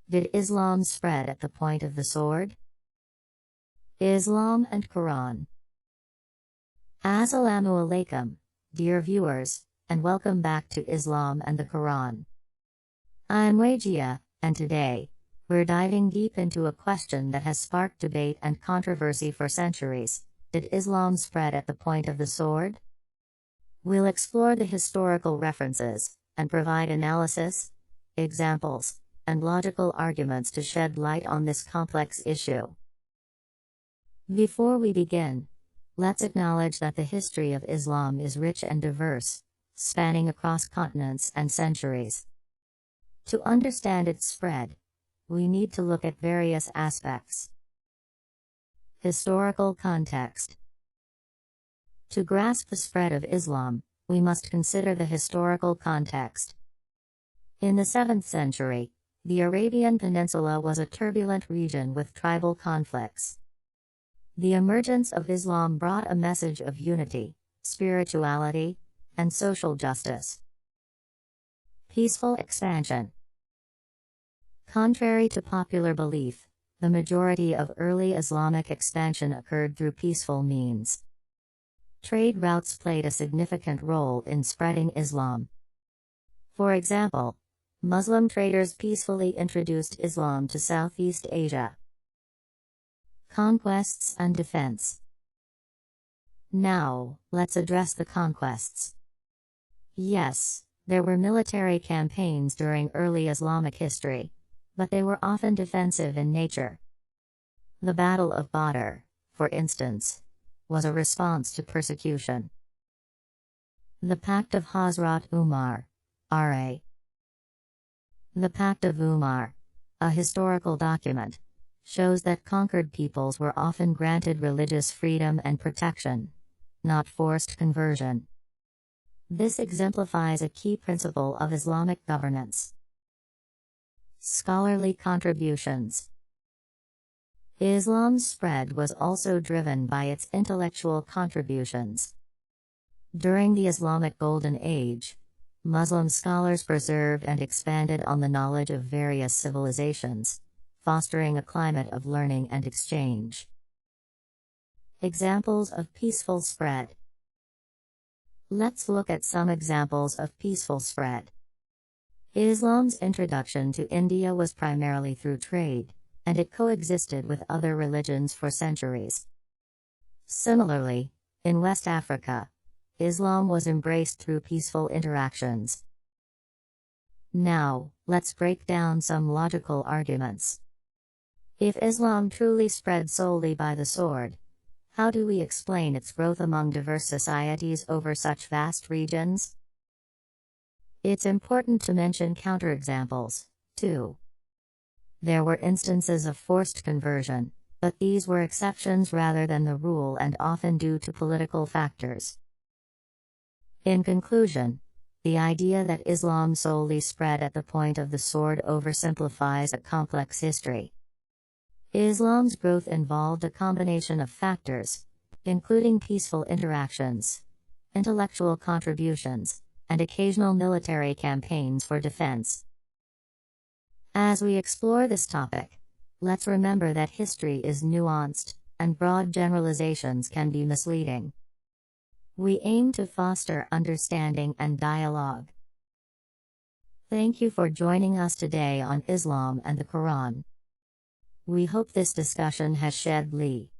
Did Islam spread at the point of the sword? Islam and Quran. Assalamu alaikum, dear viewers, and welcome back to Islam and the Quran. I'm Wajia, and today, we're diving deep into a question that has sparked debate and controversy for centuries. Did Islam spread at the point of the sword? We'll explore the historical references, and provide analysis, examples, and logical arguments to shed light on this complex issue. Before we begin, let's acknowledge that the history of Islam is rich and diverse, spanning across continents and centuries. To understand its spread, we need to look at various aspects. Historical context. To grasp the spread of Islam, we must consider the historical context. In the 7th century, the Arabian Peninsula was a turbulent region with tribal conflicts. The emergence of Islam brought a message of unity, spirituality, and social justice. Peaceful expansion. Contrary to popular belief, the majority of early Islamic expansion occurred through peaceful means. Trade routes played a significant role in spreading Islam. For example, Muslim traders peacefully introduced Islam to Southeast Asia. Conquests and defense. Now, let's address the conquests. Yes, there were military campaigns during early Islamic history, but they were often defensive in nature. The Battle of Badr, for instance, was a response to persecution. The Pact of Hazrat Umar, R.A. The Pact of Umar, a historical document, shows that conquered peoples were often granted religious freedom and protection, not forced conversion. This exemplifies a key principle of Islamic governance. Scholarly contributions. Islam's spread was also driven by its intellectual contributions. During the Islamic Golden Age, Muslim scholars preserved and expanded on the knowledge of various civilizations, fostering a climate of learning and exchange. Examples of peaceful spread. Let's look at some examples of peaceful spread. Islam's introduction to India was primarily through trade, and it coexisted with other religions for centuries. Similarly, in West Africa, Islam was embraced through peaceful interactions. Now, let's break down some logical arguments. If Islam truly spread solely by the sword, how do we explain its growth among diverse societies over such vast regions? It's important to mention counterexamples, too. There were instances of forced conversion, but these were exceptions rather than the rule and often due to political factors. In conclusion, the idea that Islam solely spread at the point of the sword oversimplifies a complex history. Islam's growth involved a combination of factors, including peaceful interactions, intellectual contributions, and occasional military campaigns for defense. As we explore this topic, let's remember that history is nuanced, and broad generalizations can be misleading. We aim to foster understanding and dialogue. Thank you for joining us today on Islam and the Quran. We hope this discussion has shed light